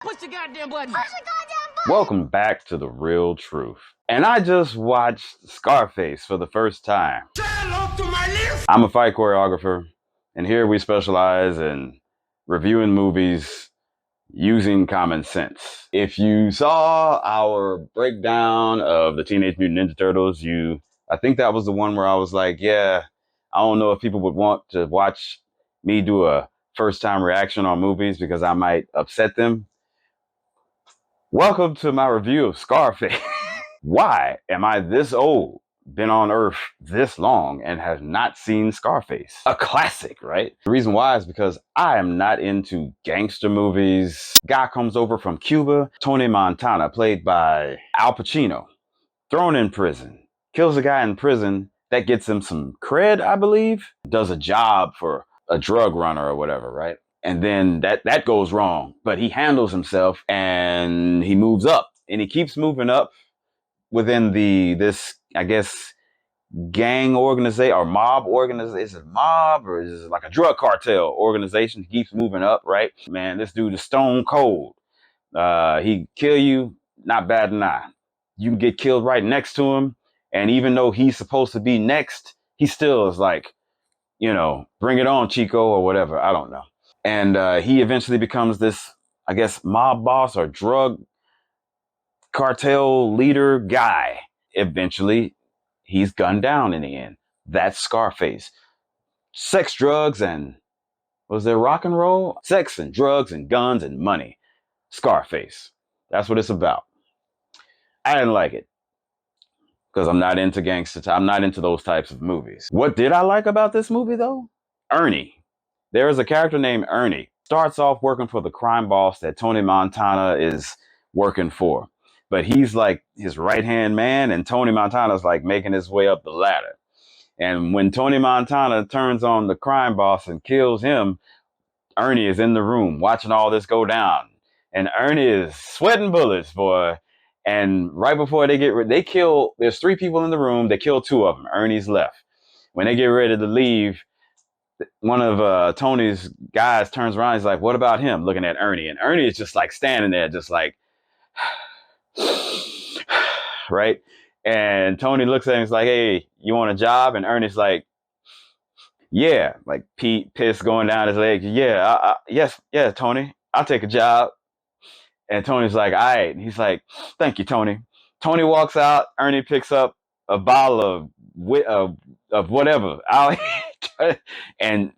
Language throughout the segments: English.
Push the goddamn button. Push the goddamn button. Welcome back to The Real Truth. And I just watched Scarface for the first time. Say hello to my list. I'm a fight choreographer, and here we specialize in reviewing movies using common sense. If you saw our breakdown of the Teenage Mutant Ninja Turtles, I think that was the one where I was like, yeah, I don't know if people would want to watch me do a first-time reaction on movies because I might upset them. Welcome to my review of Scarface. Why am I this old, been on Earth this long, and have not seen Scarface? A classic, right? The reason why is because I am not into gangster movies. Guy comes over from Cuba, Tony Montana, played by Al Pacino, thrown in prison, kills a guy in prison, that gets him some cred, I believe, does a job for a drug runner or whatever, right? And then that goes wrong, but he handles himself and he moves up, and he keeps moving up within this, I guess, gang organization or mob organization. Is it mob or is it like a drug cartel organization? He keeps moving up, right? Man, this dude is stone cold. He kill you, not bad an eye. You can get killed right next to him, and even though he's supposed to be next, he still is like, bring it on, Chico, or whatever. I don't know. And he eventually becomes this, I guess, mob boss or drug cartel leader guy. Eventually, he's gunned down in the end. That's Scarface. Sex, drugs, and was there rock and roll? Sex and drugs and guns and money. Scarface. That's what it's about. I didn't like it because I'm not into gangster. I'm not into those types of movies. What did I like about this movie, though? Ernie. There is a character named Ernie. Starts off working for the crime boss that Tony Montana is working for. But he's like his right-hand man, and Tony Montana's like making his way up the ladder. And when Tony Montana turns on the crime boss and kills him, Ernie is in the room watching all this go down. And Ernie is sweating bullets, boy. And right before there's 3 people in the room. They kill 2 of them. Ernie's left. When they get ready to leave, one of Tony's guys turns around. He's like, what about him? Looking at Ernie. And Ernie is just like standing there, just like, right? And Tony looks at him. He's like, hey, you want a job? And Ernie's like, yeah, like piss going down his leg. Yeah, yes, Tony, I'll take a job. And Tony's like, all right. And he's like, thank you, Tony. Tony walks out. Ernie picks up a bottle of whatever. and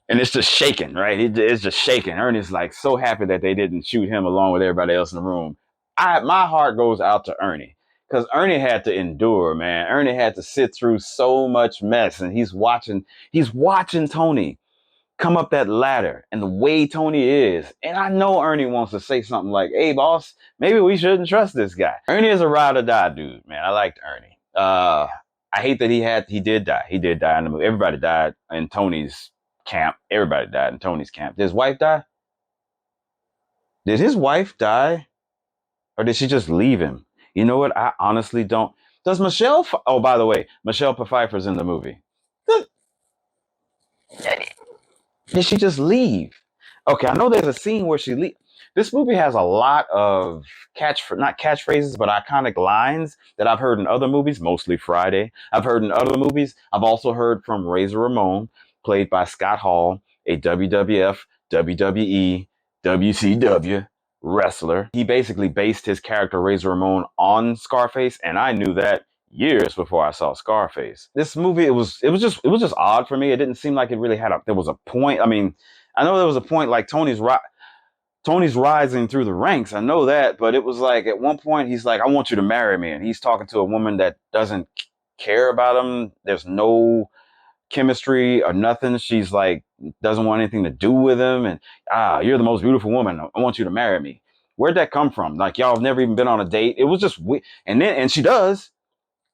it's just shaking, right? It's just shaking. Ernie's like so happy that they didn't shoot him along with everybody else in the room. My heart goes out to Ernie because Ernie had to endure, man. Ernie had to sit through so much mess, and he's watching Tony come up that ladder and the way Tony is. And I know Ernie wants to say something like, hey, boss, maybe we shouldn't trust this guy. Ernie is a ride or die dude, man. I liked Ernie. I hate that he did die. He did die in the movie. Everybody died in Tony's camp. Everybody died in Tony's camp. Did his wife die? Did his wife die? Or did she just leave him? You know what? I honestly don't. Does Michelle... Oh, by the way, Michelle Pfeiffer's in the movie. Did she just leave? Okay, I know there's a scene where she leaves. This movie has a lot of not catchphrases, but iconic lines that I've heard in other movies, mostly Friday. I've heard in other movies. I've also heard from Razor Ramon, played by Scott Hall, a WWF, WWE, WCW wrestler. He basically based his character Razor Ramon on Scarface, and I knew that years before I saw Scarface. This movie, it was just odd for me. It didn't seem like it really there was a point. I mean, I know there was a point like Tony's rising through the ranks. I know that, but it was like at one point he's like, I want you to marry me. And he's talking to a woman that doesn't care about him. There's no chemistry or nothing. She's like, doesn't want anything to do with him. And you're the most beautiful woman. I want you to marry me. Where'd that come from? Like, y'all have never even been on a date. It was just weird. And she does.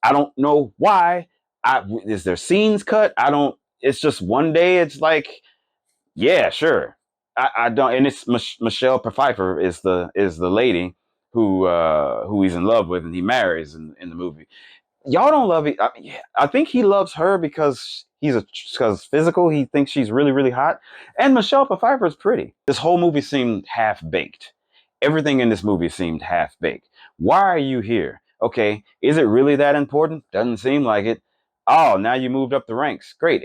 I don't know why. Is there scenes cut? It's just one day it's like, yeah, sure. I don't, and it's Michelle Pfeiffer is the lady who he's in love with and he marries in the movie. Y'all don't love it. I think he loves her because because physical, he thinks she's really, really hot. And Michelle Pfeiffer is pretty. This whole movie seemed half-baked. Everything in this movie seemed half-baked. Why are you here? Okay, is it really that important? Doesn't seem like it. Oh, now you moved up the ranks. Great.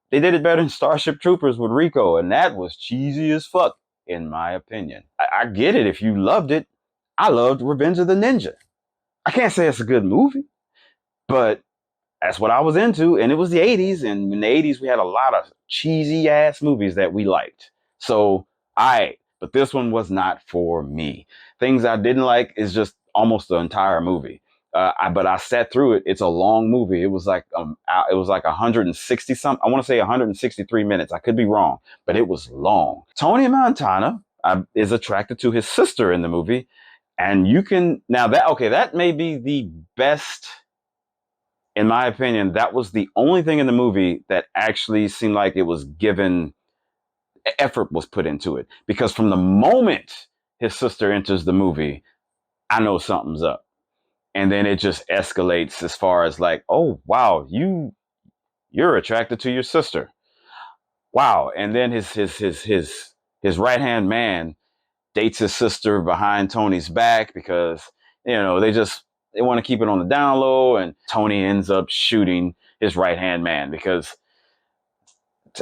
They did it better than Starship Troopers with Rico, and that was cheesy as fuck, in my opinion. I get it if you loved it. I loved Revenge of the Ninja. I can't say it's a good movie, but that's what I was into. And it was the 80s. And in the 80s, we had a lot of cheesy ass movies that we liked. So but this one was not for me. Things I didn't like is just almost the entire movie. But I sat through it. It's a long movie. It was like 160 something. I want to say 163 minutes. I could be wrong, but it was long. Tony Montana is attracted to his sister in the movie. And you can now that may be the best, in my opinion. That was the only thing in the movie that actually seemed like it was given effort was put into it. Because from the moment his sister enters the movie, I know something's up. And then it just escalates as far as like, oh wow, you're attracted to your sister. Wow. And then his right hand man dates his sister behind Tony's back because, they want to keep it on the down low. And Tony ends up shooting his right hand man because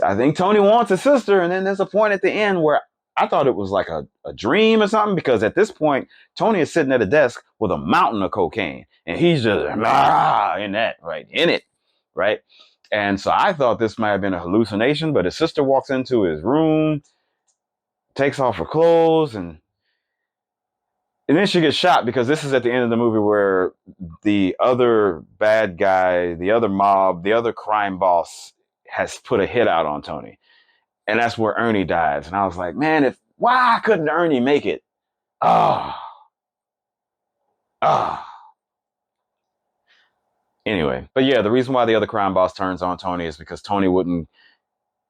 I think Tony wants a sister. And then there's a point at the end where I thought it was like a dream or something, because at this point, Tony is sitting at a desk with a mountain of cocaine and he's just in it. Right. And so I thought this might have been a hallucination, but his sister walks into his room, takes off her clothes, and then she gets shot, because this is at the end of the movie where the other bad guy, the other mob, the other crime boss has put a hit out on Tony. And that's where Ernie dies. And I was like, man, why couldn't Ernie make it? Ah. Anyway, but yeah, the reason why the other crime boss turns on Tony is because Tony wouldn't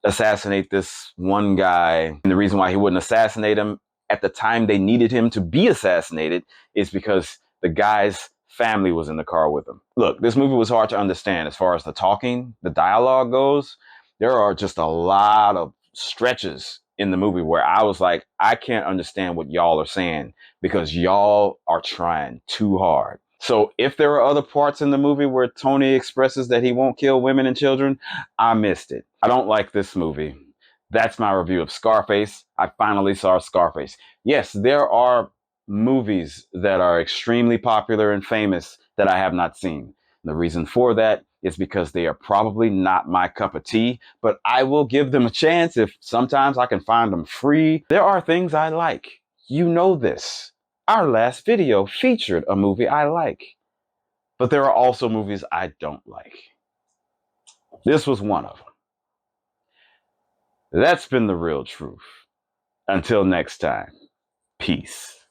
assassinate this one guy. And the reason why he wouldn't assassinate him at the time they needed him to be assassinated is because the guy's family was in the car with him. Look, this movie was hard to understand as far as the dialogue goes. There are just a lot of stretches in the movie where I was like, I can't understand what y'all are saying because y'all are trying too hard. So if there are other parts in the movie where Tony expresses that he won't kill women and children, I missed it. I don't like this movie. That's my review of Scarface. I finally saw Scarface. Yes, there are movies that are extremely popular and famous that I have not seen. The reason for that is because they are probably not my cup of tea, but I will give them a chance if sometimes I can find them free. There are things I like. You know this. Our last video featured a movie I like, but there are also movies I don't like. This was one of them. That's been The Real Truth. Until next time, peace.